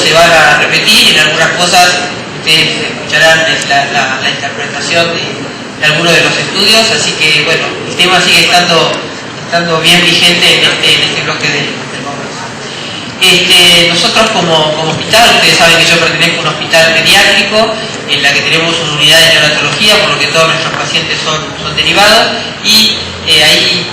se van a repetir, en algunas cosas ustedes escucharán la interpretación de algunos de los estudios, así que bueno, el tema sigue estando bien vigente en este bloque del Congreso. Nosotros como hospital, ustedes saben que yo pertenezco a un hospital pediátrico en la que tenemos una unidad de neonatología, por lo que todos nuestros pacientes son derivados, y aquí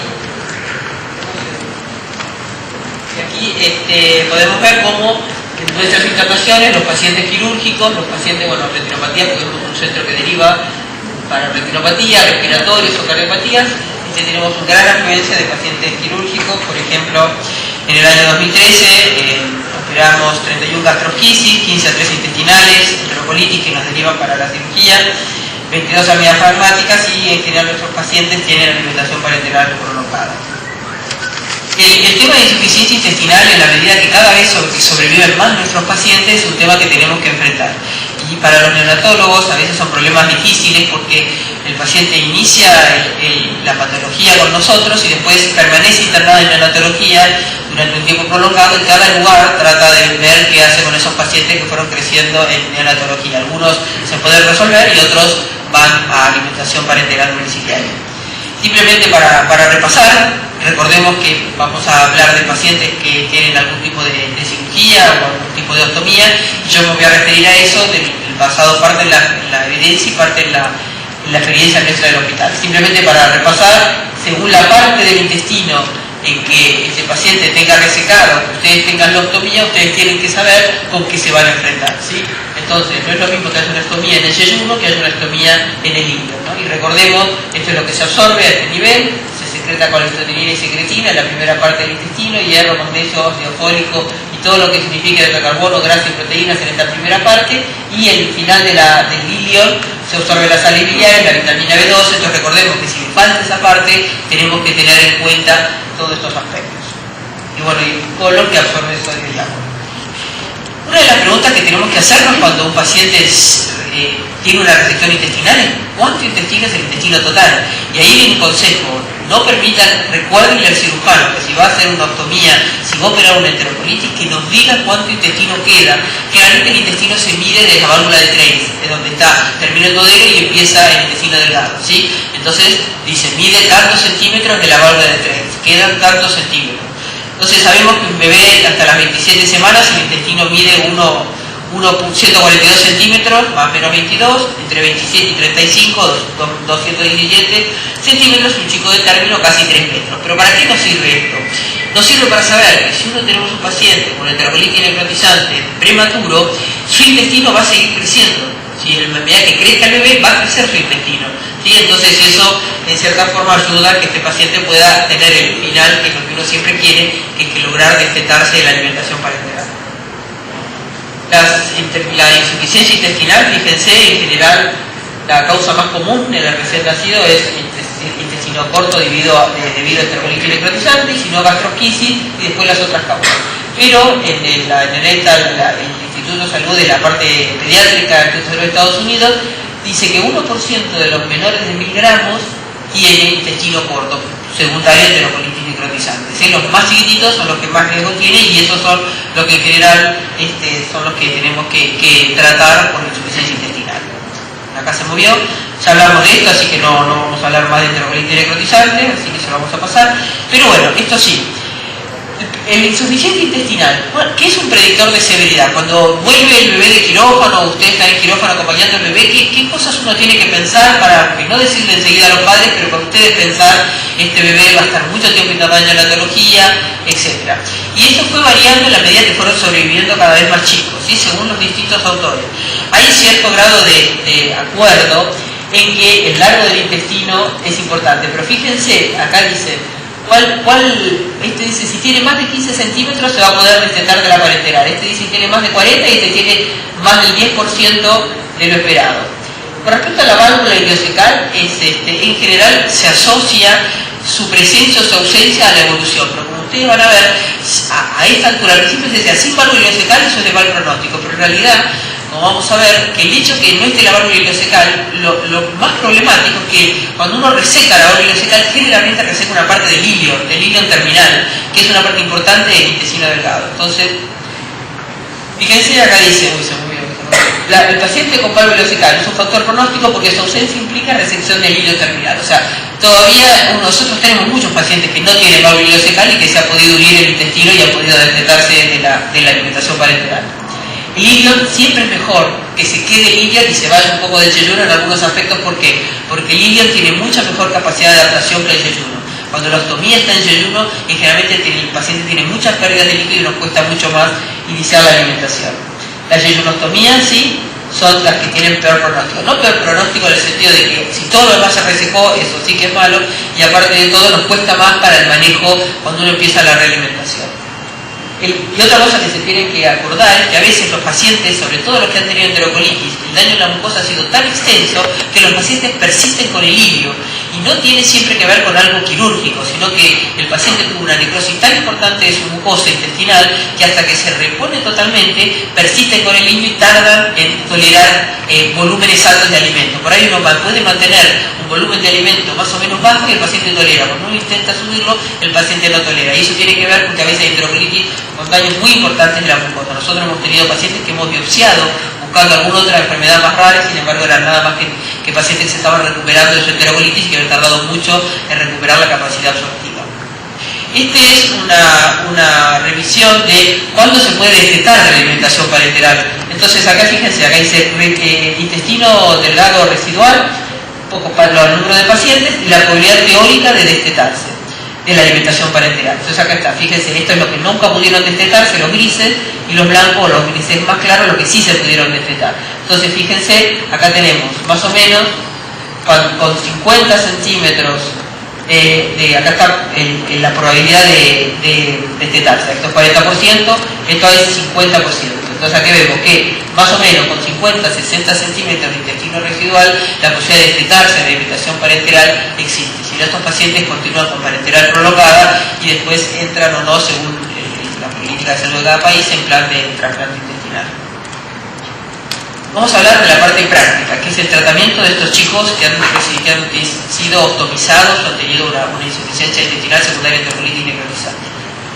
podemos ver cómo en nuestras internaciones los pacientes quirúrgicos, los pacientes, retinopatía, porque tenemos un centro que deriva para retinopatía, respiratorios o cardiopatías, tenemos una gran afluencia de pacientes quirúrgicos. Por ejemplo, en el año 2013 operamos 31 gastrosquisis, 15 atresia intestinales, enterocolitis que nos derivan para la cirugía, 22 amigas pragmáticas, y en general nuestros pacientes tienen alimentación parenteral prolongada. El tema de insuficiencia intestinal, en la medida que cada vez sobreviven más nuestros pacientes, es un tema que tenemos que enfrentar. Y para los neonatólogos a veces son problemas difíciles porque el paciente inicia la patología con nosotros y después permanece internado en neonatología durante un tiempo prolongado, y cada lugar trata de ver qué hace con esos pacientes que fueron creciendo en neonatología. Algunos se pueden resolver y otros van a alimentación parenteral domiciliaria. Simplemente para repasar, recordemos que vamos a hablar de pacientes que tienen algún tipo de cirugía o algún tipo de ostomía, y yo me voy a referir a eso, del basado parte en la evidencia y parte en la experiencia nuestra del hospital. Simplemente para repasar, según la parte del intestino en que este paciente tenga resecado, que ustedes tengan la ostomía, ustedes tienen que saber con qué se van a enfrentar, ¿sí? Entonces, no es lo mismo que haya una ostomía en el yeyuno que haya una ostomía en el hígado, ¿no? Y recordemos, esto es lo que se absorbe a este nivel, se secreta colesterolina y secretina en la primera parte del intestino, hierro, magnesio, óxido fólico y todo lo que significa carbono, grasa y proteínas en esta primera parte, y el final del ilion se absorbe la sal biliar, la vitamina B12. Entonces recordemos que si falta esa parte, tenemos que tener en cuenta todos estos aspectos. Y bueno, y el colon que absorbe sodio y agua. Una de las preguntas que tenemos que hacernos cuando un paciente tiene una resección intestinal es ¿cuánto intestino es el intestino total? Y ahí viene un consejo: no permitan, recuerden al cirujano que si va a hacer una ostomía, si va a operar una enterocolitis, que nos diga cuánto intestino queda. Generalmente el intestino se mide desde la válvula de Treis, es donde termina el duodeno y empieza el intestino delgado, ¿sí? Entonces dice, mide tantos centímetros de la válvula de Treis, quedan tantos centímetros. Entonces sabemos que un bebé hasta las 27 semanas el intestino mide 142 centímetros, más o menos 22, entre 27 y 35, 217 centímetros, un chico de término casi 3 metros. ¿Pero para qué nos sirve esto? Nos sirve para saber que si uno tenemos un paciente con enterocolitis necrotizante prematuro, su intestino va a seguir creciendo. Si a medida que crezca el bebé, va a crecer su intestino, ¿sí? Entonces eso en cierta forma ayuda a que este paciente pueda tener el final, que es lo que uno siempre quiere, que es que lograr destetarse de la alimentación parenteral. La insuficiencia intestinal, fíjense, en general la causa más común en el recién nacido es intestino corto debido a enterocolitis necrotizante, y si no gastrosquisis, y después las otras causas. Pero en el Instituto de Salud de la parte pediátrica de los Estados Unidos dice que 1% de los menores de 1000 gramos tiene intestino corto, secundario de enterocolitis necrotizante. ¿Sí? Los más chiquititos son los que más riesgo tienen, y esos son los que en general son los que tenemos que tratar por insuficiencia intestinal. Acá se movió, ya hablamos de esto, así que no vamos a hablar más de enterocolitis necrotizante, así que se lo vamos a pasar. Pero bueno, esto sí. El insuficiencia intestinal, ¿qué es un predictor de severidad? Cuando vuelve el bebé de quirófano, usted está en quirófano acompañando al bebé, ¿qué cosas uno tiene que pensar para que no decirle enseguida a los padres, pero para ustedes pensar, este bebé va a estar mucho tiempo internado en neonatología, etcétera? Y esto fue variando en la medida que fueron sobreviviendo cada vez más chicos, ¿sí? Según los distintos autores. Hay cierto grado de acuerdo en que el largo del intestino es importante, pero fíjense, acá dice, este dice si tiene más de 15 centímetros se va a poder destetar de la parenteral, este dice si tiene más de 40 y este tiene más del 10% de lo esperado. Con respecto a la válvula ileocecal, en general se asocia su presencia o su ausencia a la evolución, pero como ustedes van a ver, a esta altura al principio se decía sin válvula ileocecal eso es de mal pronóstico, pero en realidad, como vamos a ver, que el hecho que no esté la válvula ileocecal, lo más problemático es que cuando uno reseca la válvula ileocecal, generalmente reseca una parte del ilion terminal, que es una parte importante del intestino delgado. Entonces, Fíjense, acá dice, el paciente con paro ileocecal es un factor pronóstico porque su ausencia implica resección del hilio terminal. O sea, todavía nosotros tenemos muchos pacientes que no tienen paro ileocecal y que se ha podido unir el intestino y ha podido destetarse de la alimentación parenteral. El hilio siempre es mejor que se quede el hilio y se vaya un poco del yeyuno en algunos aspectos. ¿Por qué? Porque el hilio tiene mucha mejor capacidad de adaptación que el yeyuno. Cuando la ostomía está en yeyuno, generalmente el paciente tiene muchas pérdidas de líquido y nos cuesta mucho más iniciar la alimentación. Las yeyunostomías sí son las que tienen peor pronóstico. No peor pronóstico en el sentido de que si todo lo demás se resecó, eso sí que es malo, y aparte de todo nos cuesta más para el manejo cuando uno empieza la realimentación. Y otra cosa que se tienen que acordar es que a veces los pacientes, sobre todo los que han tenido enterocolitis, el daño en la mucosa ha sido tan extenso que los pacientes persisten con el hilio. Y no tiene siempre que ver con algo quirúrgico, sino que el paciente tuvo una necrosis tan importante de su mucosa intestinal que hasta que se repone totalmente persisten con el hilio y tardan en tolerar volúmenes altos de alimento. Por ahí uno puede mantener un volumen de alimento más o menos bajo y el paciente tolera. Cuando uno intenta subirlo, el paciente no tolera. Y eso tiene que ver porque a veces hay enterocolitis con daños muy importantes de la mucosa. Nosotros hemos tenido pacientes que hemos biopsiado buscando alguna otra enfermedad más rara, sin embargo eran nada más que pacientes que se estaban recuperando de su enterocolitis y que habían tardado mucho en recuperar la capacidad absortiva. Esta es una revisión de cuándo se puede destetar de la alimentación parenteral. Entonces acá fíjense, acá dice intestino delgado residual, poco para el número de pacientes y la probabilidad teórica de destetarse de la alimentación parenteral. Entonces acá está, fíjense, esto es lo que nunca pudieron destetarse, los grises, y los blancos, los grises más claros, lo que sí se pudieron destetar. Entonces fíjense, acá tenemos más o menos con 50 centímetros acá está la probabilidad de destetarse. Esto es 40%, esto es 50%. Entonces aquí vemos que más o menos con 50-60 centímetros de intestino residual la posibilidad de destetarse en la alimentación parenteral existe. Si no, estos pacientes continúan con parenteral prolongada y después entran o no, según la política de salud de cada país, en plan de trasplante intestinal. Vamos a hablar de la parte práctica, que es el tratamiento de estos chicos que han sido ostomizados o han tenido una insuficiencia intestinal secundaria de colitis necrotizante.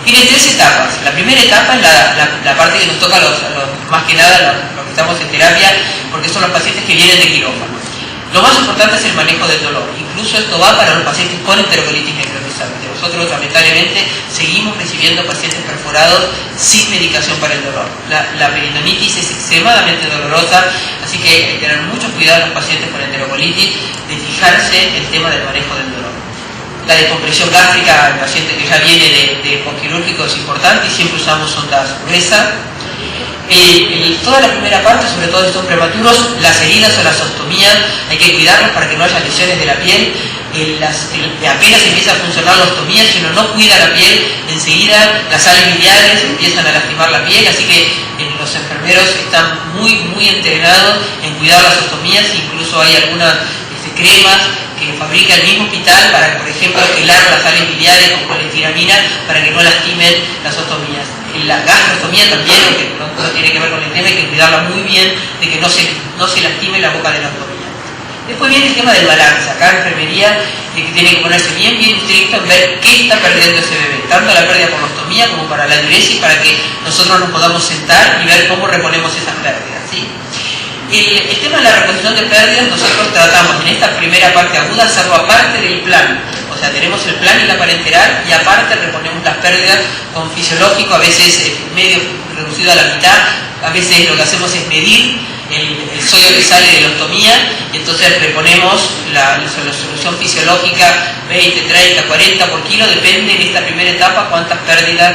Tiene tres etapas. La primera etapa es la parte que nos toca más que nada los que estamos en terapia, porque son los pacientes que vienen de quirófano. Lo más importante es el manejo del dolor. Incluso esto va para los pacientes con enterocolitis necrotizante. Nosotros lamentablemente seguimos recibiendo pacientes perforados sin medicación para el dolor. La peritonitis es extremadamente dolorosa, así que hay que tener mucho cuidado a los pacientes con enterocolitis de fijarse el tema del manejo del dolor. La descompresión gástrica al paciente que ya viene de postquirúrgico es importante y siempre usamos sondas gruesas. Toda la primera parte, sobre todo estos prematuros, las heridas o las ostomías, hay que cuidarlas para que no haya lesiones de la piel. Apenas empieza a funcionar la ostomía, si uno no cuida la piel, enseguida las sales biliares empiezan a lastimar la piel, así que los enfermeros están muy entrenados en cuidar las ostomías. Incluso hay algunas cremas que fabrica el mismo hospital para, por ejemplo, helar las sales biliares con polietilaminas para que no lastimen las ostomías. La gastrostomía también, que no tiene que ver con el tema, hay que cuidarla muy bien de que no se lastime la boca de la ostomía. Después viene el tema del balance. Acá en enfermería tiene que ponerse bien estricto en ver qué está perdiendo ese bebé, tanto la pérdida por la ostomía como para la diuresis, para que nosotros nos podamos sentar y ver cómo reponemos esas pérdidas, ¿sí? El tema de la reposición de pérdidas, nosotros tratamos en esta primera parte aguda hacerlo aparte del plan. O sea, tenemos el plan y la parenteral y aparte reponemos las pérdidas con fisiológico, a veces medio reducido a la mitad. A veces lo que hacemos es medir el sodio que sale de la ostomía y entonces reponemos la solución fisiológica 20, 30, 40 por kilo, depende en esta primera etapa cuántas pérdidas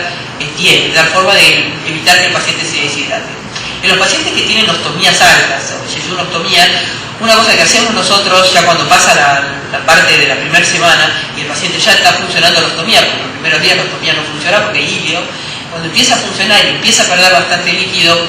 tiene, de tal forma de evitar que el paciente se deshidrate. En los pacientes que tienen ostomías altas o yeyunostomía, una cosa que hacemos nosotros ya cuando pasa la parte de la primera semana y el paciente ya está funcionando la ostomía, porque los primeros días la ostomía no funciona porque hay hilio, cuando empieza a funcionar y empieza a perder bastante líquido,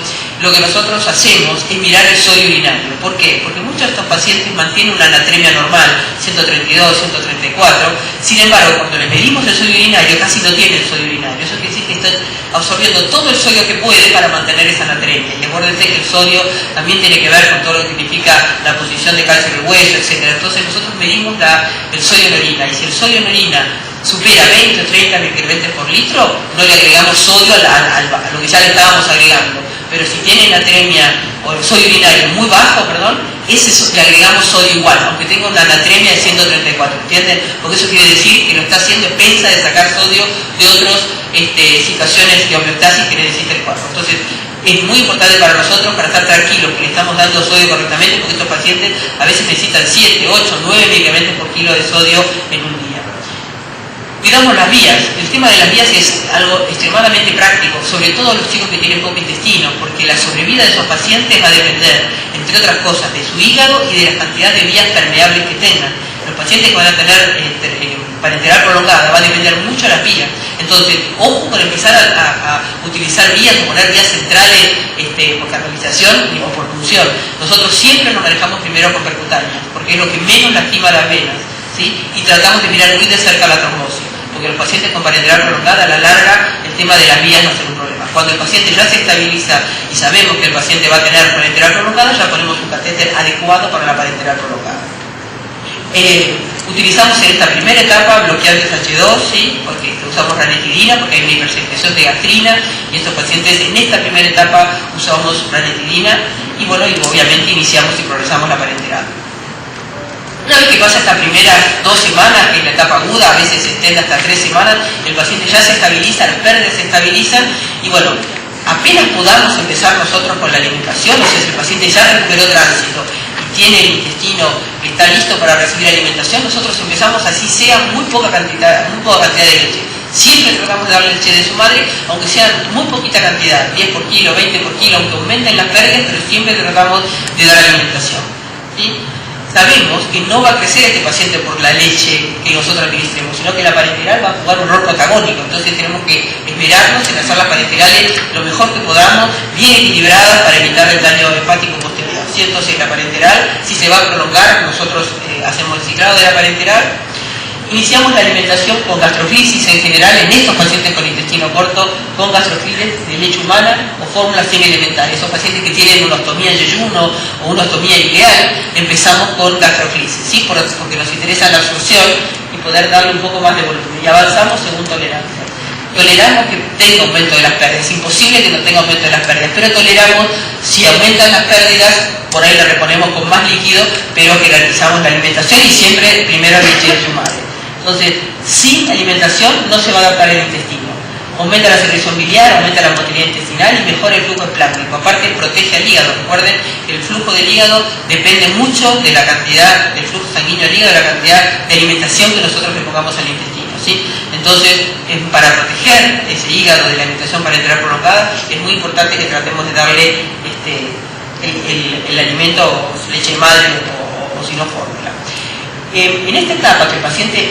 lo que nosotros hacemos es mirar el sodio urinario. ¿Por qué? Porque muchos de estos pacientes mantienen una anatremia normal, 132, 134, sin embargo, cuando les medimos el sodio urinario, casi no tienen sodio urinario. Eso quiere decir que están absorbiendo todo el sodio que puede para mantener esa anatremia. Y acuérdense que el sodio también tiene que ver con todo lo que significa la posición de calcio en el hueso, etc. Entonces nosotros medimos el sodio en orina, y si el sodio en orina supera 20 o 30 microlitros por litro, no le agregamos sodio a lo que ya le estábamos agregando. pero si tiene natremia o sodio urinario muy bajo, ese le agregamos sodio igual, aunque tenga una natremia de 134, ¿entienden? Porque eso quiere decir que lo está haciendo expensa de sacar sodio de otras situaciones de homeostasis que necesita el cuerpo. Entonces, es muy importante para nosotros, para estar tranquilos, que le estamos dando sodio correctamente, porque estos pacientes a veces necesitan 7, 8, 9 medicamentos por kilo de sodio en un día. Cuidamos las vías. El tema de las vías es algo extremadamente práctico, sobre todo los chicos que tienen poco intestino, porque la sobrevida de esos pacientes va a depender, entre otras cosas, de su hígado y de la cantidad de vías permeables que tengan. Los pacientes que van a tener parenteral prolongada va a depender mucho de las vías. Entonces, ojo con empezar a utilizar vías o poner vías centrales por canalización o por punción. Nosotros siempre nos manejamos primero con percutáneas, porque es lo que menos lastima las venas, ¿sí? Y tratamos de mirar muy de cerca la trombosis, porque los pacientes con parenteral prolongada, a la larga, el tema de las vías no es un problema. Cuando el paciente ya se estabiliza y sabemos que el paciente va a tener parenteral prolongada, ya ponemos un catéter adecuado para la parenteral prolongada. Utilizamos en esta primera etapa bloqueantes H2, ¿sí? Porque usamos ranitidina, porque hay una hipersecreción de gastrina, y estos pacientes en esta primera etapa usamos ranitidina, y bueno, y obviamente iniciamos y progresamos la parenteral. Una vez que pasa estas primeras 2 semanas, que es la etapa aguda, a veces se extiende hasta 3 semanas, el paciente ya se estabiliza, las pérdidas se estabilizan, y bueno, apenas podamos empezar nosotros con la alimentación, o sea, si el paciente ya recuperó tránsito y tiene el intestino que está listo para recibir alimentación, nosotros empezamos, así sea muy poca cantidad de leche. Siempre tratamos de darle leche de su madre, aunque sea muy poquita cantidad, 10 por kilo, 20 por kilo, aunque aumenten las pérdidas, pero siempre tratamos de dar alimentación, ¿sí? Sabemos que no va a crecer este paciente por la leche que nosotros administremos, sino que la parenteral va a jugar un rol protagónico. Entonces tenemos que esmerarnos en hacer las parenterales lo mejor que podamos, bien equilibradas, para evitar el daño hepático posterior, ¿sí? Entonces la parenteral, si se va a prolongar, nosotros hacemos el ciclado de la parenteral. Iniciamos la alimentación con gastroflisis en general en estos pacientes con intestino corto, con gastroflisis de leche humana o fórmulas semi-elementales. Esos pacientes que tienen una ostomía en yeyuno o una ostomía ileal, empezamos con gastroflisis, ¿sí? Porque nos interesa la absorción y poder darle un poco más de volumen. Y avanzamos según tolerancia. Toleramos que tenga aumento de las pérdidas, es imposible que no tenga aumento de las pérdidas, pero toleramos, si aumentan las pérdidas, por ahí le reponemos con más líquido, pero garantizamos la alimentación y siempre primero leche de su madre. Entonces, sin alimentación no se va a adaptar el intestino. Aumenta la secreción biliar, aumenta la motilidad intestinal y mejora el flujo esplácnico. Aparte, protege al hígado. Recuerden que el flujo del hígado depende mucho de la cantidad del flujo sanguíneo al hígado, de la cantidad de alimentación que nosotros le pongamos al intestino, ¿sí? Entonces, para proteger ese hígado de la alimentación parenteral prolongada, es muy importante que tratemos de darle el alimento, leche de madre o si no, fórmula. En esta etapa que el paciente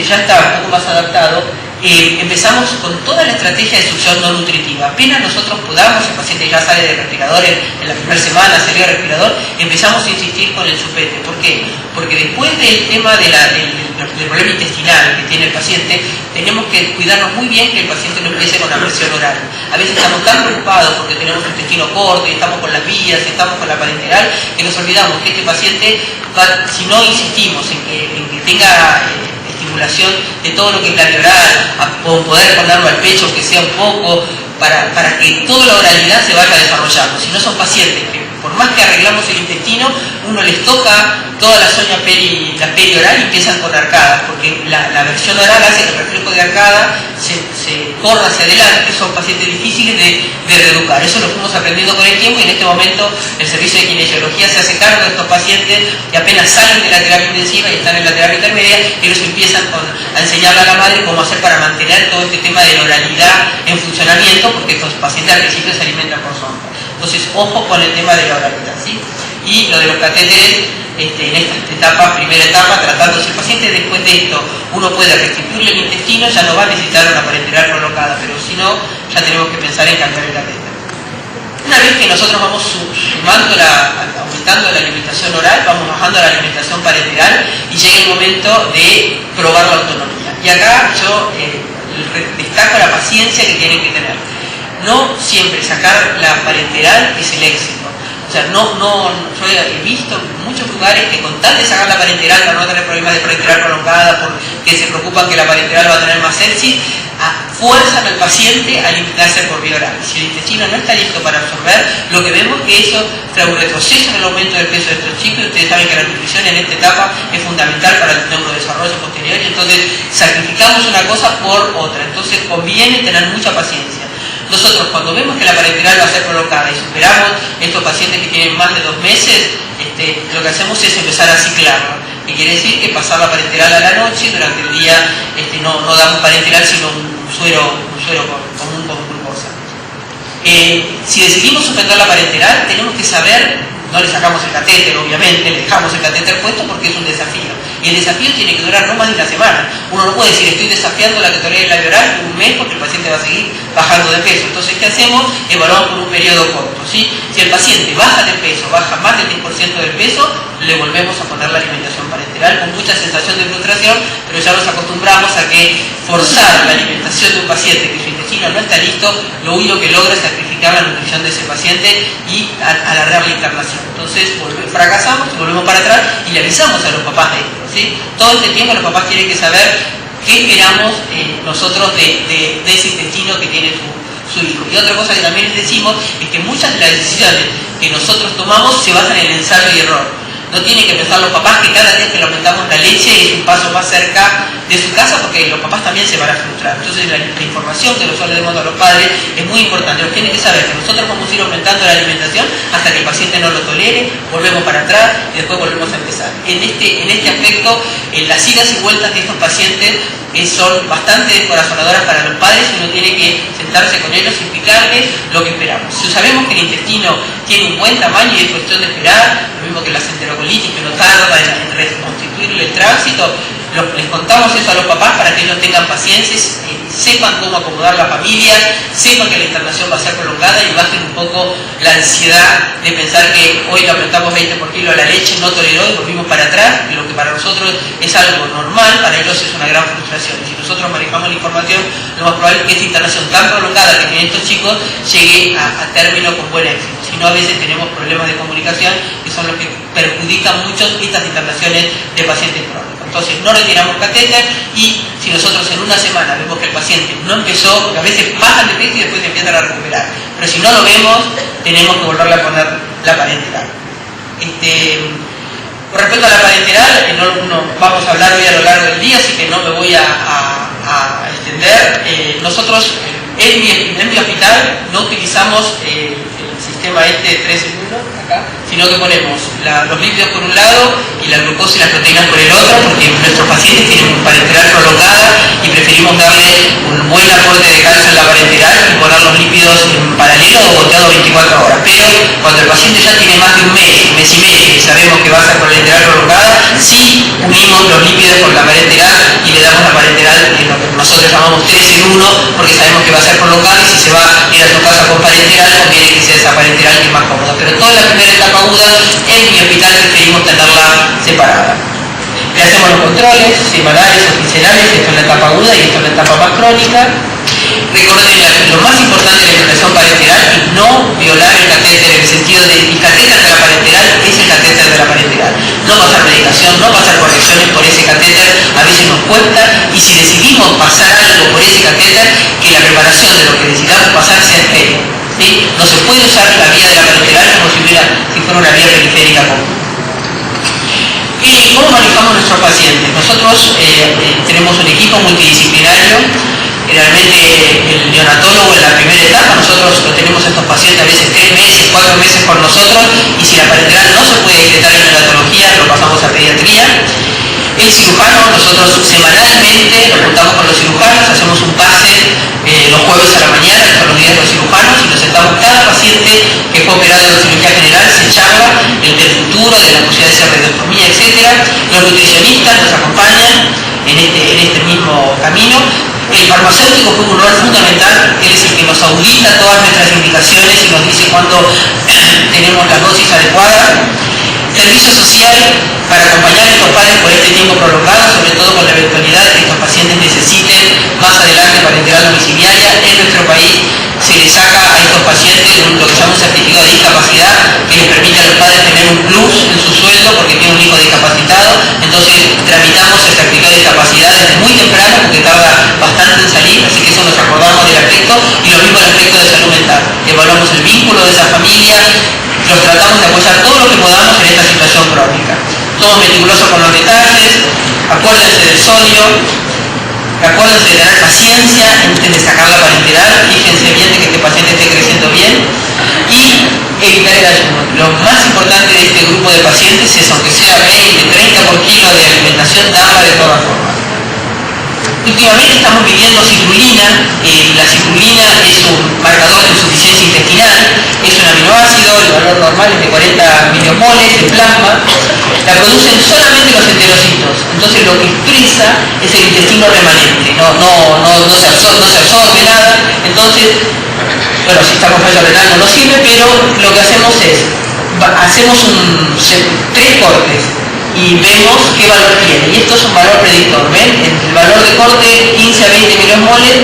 ya está un poco más adaptado, empezamos con toda la estrategia de succión no nutritiva. Apenas nosotros podamos, el paciente ya sale del respirador en la primera semana, salió del respirador, empezamos a insistir con el chupete. ¿Por qué? Porque después del tema del problema intestinal que tiene el paciente, tenemos que cuidarnos muy bien que el paciente no empiece con la presión oral. A veces estamos tan preocupados porque tenemos un intestino corto, y estamos con las vías, estamos con la parenteral, que nos olvidamos que este paciente, si no insistimos en que tenga estimulación de todo lo que es labio oral, o poder ponerlo al pecho, que sea un poco, para que toda la oralidad se vaya desarrollando. Si no, son pacientes que, por más que arreglamos el intestino, uno les toca toda la zona perioral y empiezan con arcadas, porque la versión oral hace que el reflejo de arcada se corra hacia adelante. Son pacientes difíciles de reeducar. Eso lo fuimos aprendiendo con el tiempo, y en este momento el servicio de kinesiología se hace cargo de estos pacientes que apenas salen de la terapia intensiva y están en la terapia intermedia, y ellos empiezan a enseñarle a la madre cómo hacer para mantener todo este tema de la oralidad en funcionamiento, porque estos pacientes al principio se alimentan por sonda. Entonces, ojo con el tema de la oralidad, ¿sí? Y lo de los catéteres, en esta primera etapa, tratando, si el paciente después de esto uno puede restituirle el intestino, ya no va a necesitar una parenteral prolongada, pero si no, ya tenemos que pensar en cambiar el catéter. Una vez que nosotros vamos aumentando la alimentación oral, vamos bajando la alimentación parenteral, y llega el momento de probar la autonomía. Y acá yo destaco la paciencia que tienen que tener. No siempre sacar la parenteral es el éxito. O sea, yo he visto en muchos lugares que con tal de sacar la parenteral para no tener problemas de parenteral prolongada, porque se preocupan que la parenteral va a tener más sepsis, fuerzan al paciente a alimentarse por vía oral. Si el intestino no está listo para absorber, lo que vemos es que eso trae un retroceso en el aumento del peso de estos chicos, y ustedes saben que la nutrición en esta etapa es fundamental para el neurodesarrollo posterior, y entonces sacrificamos una cosa por otra. Entonces conviene tener mucha paciencia. Nosotros, cuando vemos que la parenteral va a ser prolongada y superamos estos pacientes que tienen más de 2 meses, lo que hacemos es empezar a ciclarlo, que quiere decir que pasar la parenteral a la noche, durante el día no damos parenteral sino un suero común con glucosa. Si decidimos suspender la parenteral, tenemos que saber, no le sacamos el catéter obviamente, le dejamos el catéter puesto porque es un desafío, y el desafío tiene que durar no más de una semana. Uno no puede decir estoy desafiando la que el labio oral un mes porque el paciente va a seguir bajando de peso. Entonces, ¿qué hacemos? Evaluamos por un periodo corto, ¿sí? Si el paciente baja de peso, baja más del 10% del peso, le volvemos a poner la alimentación parenteral con mucha sensación de frustración, pero ya nos acostumbramos a que forzar la alimentación de un paciente que su intestino no está listo, lo único que logra es sacrificar la nutrición de ese paciente y alargar la internación. Entonces fracasamos y volvemos para atrás y le avisamos a los papás de esto, ¿sí? Todo este tiempo los papás tienen que saber qué esperamos nosotros de ese intestino que tiene su hijo. Y otra cosa que también les decimos es que muchas de las decisiones que nosotros tomamos se basan en el ensayo y error. No tienen que pensar los papás que cada día que le aumentamos la leche es un paso más cerca de su casa, porque los papás también se van a frustrar. Entonces la información que nosotros le damos a los padres es muy importante. Ellos tienen que saber que nosotros vamos a ir aumentando la alimentación hasta que el paciente no lo tolere, volvemos para atrás y después volvemos a empezar. En este aspecto, las idas y vueltas de estos pacientes son bastante descorazonadoras para los padres, y uno tiene que sentarse con ellos y explicarles lo que esperamos. Si sabemos que el intestino tiene un buen tamaño y es cuestión de esperar, lo mismo que las enterocolitis, que no tarda en reconstituir el tránsito, les contamos eso a los papás para que ellos tengan paciencia, sepan cómo acomodar la familia, sepan que la internación va a ser prolongada y bajen un poco la ansiedad de pensar que hoy le aumentamos 20 por kilo a la leche, no toleró y volvimos para atrás, lo que para nosotros es algo normal, para ellos es una gran frustración. Y si nosotros manejamos la información, lo más probable es que esta internación tan prolongada que tienen estos chicos llegue a término con buen éxito. Si no, a veces tenemos problemas de comunicación que son los que perjudican mucho estas internaciones de pacientes crónicos. Entonces no retiramos catéter, y si nosotros en una semana vemos que el paciente no empezó, porque a veces bajan de peso y después se empiezan a recuperar, pero si no lo vemos, tenemos que volverle a poner la parenteral. Con respecto a la parenteral, no vamos a hablar hoy a lo largo del día, así que no me voy a extender. Nosotros en mi hospital no utilizamos el sistema 3 en 1 acá, sino que ponemos los lípidos por un lado y la glucosa y las proteínas por el otro, porque nuestros pacientes tienen una parenteral prolongada y preferimos darle un buen aporte de calcio en la parenteral y poner los lípidos en paralelo o volteado 24 horas. Pero cuando el paciente ya tiene más de un mes y medio y sabemos que va a ser parenteral prolongada, sí unimos los lípidos con la parenteral y le damos la parenteral en lo que nosotros llamamos 3 en 1, porque sabemos que va a ser prolongada, y si se va a ir a su casa con parenteral, conviene que sea esa parenteral que es más cómoda. Pero toda la primera etapa aguda en mi hospital preferimos tenerla separada. Le hacemos los controles semanales o quincenales, esto es la etapa aguda y esto es la etapa más crónica. Recuerden, lo más importante de la implantación parenteral es no violar el catéter, en el sentido de el catéter de la parenteral es el catéter de la parenteral. No pasar medicación, no pasar correcciones por ese catéter, a veces nos cuesta, y si decidimos pasar algo por ese catéter, que la preparación de lo que decidamos pasar sea estéril. ¿Sí? No se puede usar la vía de la parenteral como si fuera una vía periférica común. ¿Cómo manejamos nuestros pacientes? Nosotros tenemos un equipo multidisciplinario. Generalmente el neonatólogo en la primera etapa, nosotros lo tenemos a estos pacientes a veces 3 meses, 4 meses con nosotros, y si la parenteral no se puede decretar en neonatología, lo pasamos a pediatría. El cirujano, nosotros semanalmente nos juntamos con los cirujanos, hacemos un pase los jueves a la mañana, que son los días de los cirujanos, y nos sentamos cada paciente que fue operado en cirugía general, se charla del futuro, de la posibilidad de hacer radiostomía, etc. Los nutricionistas nos acompañan en este mismo camino. El farmacéutico juega un rol fundamental, él es el que nos audita todas nuestras indicaciones y nos dice cuándo tenemos las dosis adecuadas. Servicio social para acompañar a estos padres por este tiempo prolongado, sobre todo con la eventualidad de que estos pacientes necesiten más adelante parenteral domiciliaria. En nuestro país se les saca a estos pacientes lo que se llama un certificado de discapacidad que les permite un plus en su sueldo porque tiene un hijo discapacitado, entonces tramitamos el certificado de discapacidad desde muy temprano porque tarda bastante en salir, así que eso nos acordamos del aspecto, y lo mismo el aspecto de salud mental. Evaluamos el vínculo de esa familia, los tratamos de apoyar todo lo que podamos en esta situación crónica. Somos meticulosos con los detalles, acuérdense del sodio, acuérdense de tener paciencia antes de sacar la parenteral, fíjense bien de que este paciente esté creciendo bien, y evitar el ayuno. Lo más importante de este grupo de pacientes es, aunque sea 20, 30 por kilo de alimentación, darla de todas formas. Últimamente estamos midiendo citrulina. La citrulina es un marcador de insuficiencia intestinal, es un aminoácido, el valor normal es de 40 miliomoles de plasma, la producen solamente los enterocitos, entonces lo que expresa es el intestino remanente, no se absorbe nada, entonces, bueno, si estamos fallo renal no nos sirve, pero lo que hacemos es, hacemos 3 cortes, y vemos qué valor tiene, y esto es un valor predictor, ¿ven? El valor de corte 15 a 20 miliomoles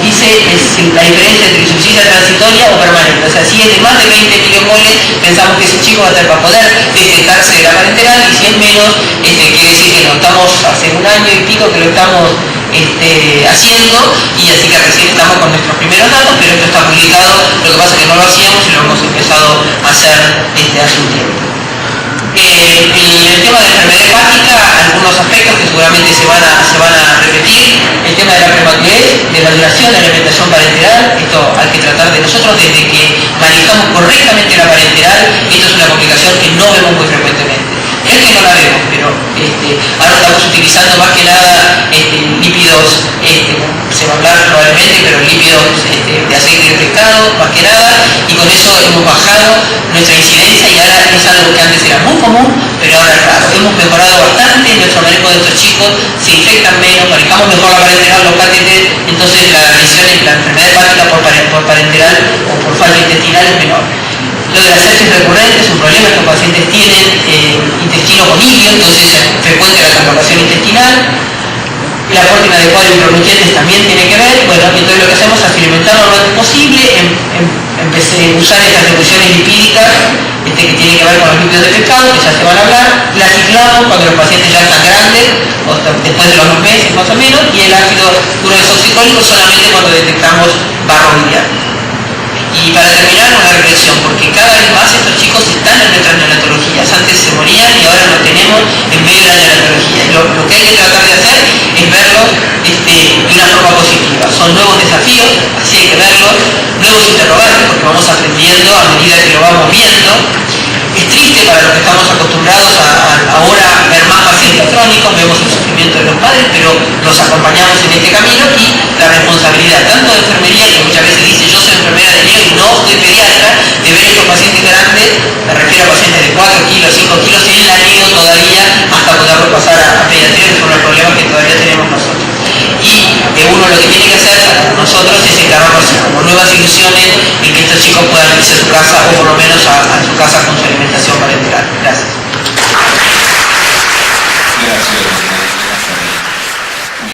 dice es la diferencia entre insuficiencia transitoria o permanente, o sea, si es de más de 20 miliomoles pensamos que ese chico va a tener para poder destetarse de la parenteral, y si es menos, quiere decir que no, estamos hace un año y pico que lo estamos haciendo, y así que recién estamos con nuestros primeros datos, pero esto está publicado, lo que pasa es que no lo hacíamos y lo hemos empezado a hacer hace un tiempo. El tema de la enfermedad hepática, algunos aspectos que seguramente se van a repetir, el tema de la prematurez, de la duración de la alimentación parenteral, esto hay que tratar de nosotros desde que manejamos correctamente la parenteral, esto es una complicación que no vemos muy frecuentemente. No es que no la vemos, pero ahora estamos utilizando más que nada lípidos, se va a hablar probablemente, pero lípidos de aceite de pescado, más que nada, y con eso hemos bajado nuestra incidencia, y ahora es algo que antes era muy común, pero ahora es raro. Hemos mejorado bastante nuestro manejo de estos chicos, se infectan menos, manejamos mejor la parenteral, los catéteres, entonces la lesión, la enfermedad hepática por parenteral o por falla intestinal es menor. Lo de la sepsis recurrente es un problema, estos pacientes tienen intestino con hilio, entonces es frecuente la translocación intestinal. El aporte inadecuado de micronutrientes también tiene que ver, bueno, entonces lo que hacemos es alimentarlo lo antes posible, empecé a usar estas soluciones lipídicas que tienen que ver con los lípidos de pescado, que ya se van a hablar, la ciclamos cuando los pacientes ya están grandes, o después de los 2 meses más o menos, y el ácido urodesoxicólico solamente cuando detectamos barro biliar. Y para terminar, una reflexión, porque cada vez más estos chicos están en nuestras neonatologías. Antes se morían y ahora los tenemos en medio de la neonatología. Y lo que hay que tratar de hacer es verlos de una forma positiva. Son nuevos desafíos, así hay que verlos, nuevos interrogantes, porque vamos aprendiendo a medida que lo vamos viendo. Es triste para los que estamos acostumbrados a ahora ver más pacientes crónicos, vemos el sufrimiento de los padres, pero los acompañamos en este camino, y la responsabilidad tanto de enfermería, que muchas veces dice yo soy enfermera de niños y no soy pediatra, de ver estos pacientes grandes, me refiero a pacientes de 4 kilos, 5 kilos en la niño todavía, hasta poderlo pasar a pediatría, que son los problemas que todavía tenemos nosotros. Y uno lo que tiene que hacer nosotros es encargarnos como nuevas ilusiones en que estos chicos puedan irse a su casa, o por lo menos a su casa con su alimentación parenteral. Gracias. Gracias.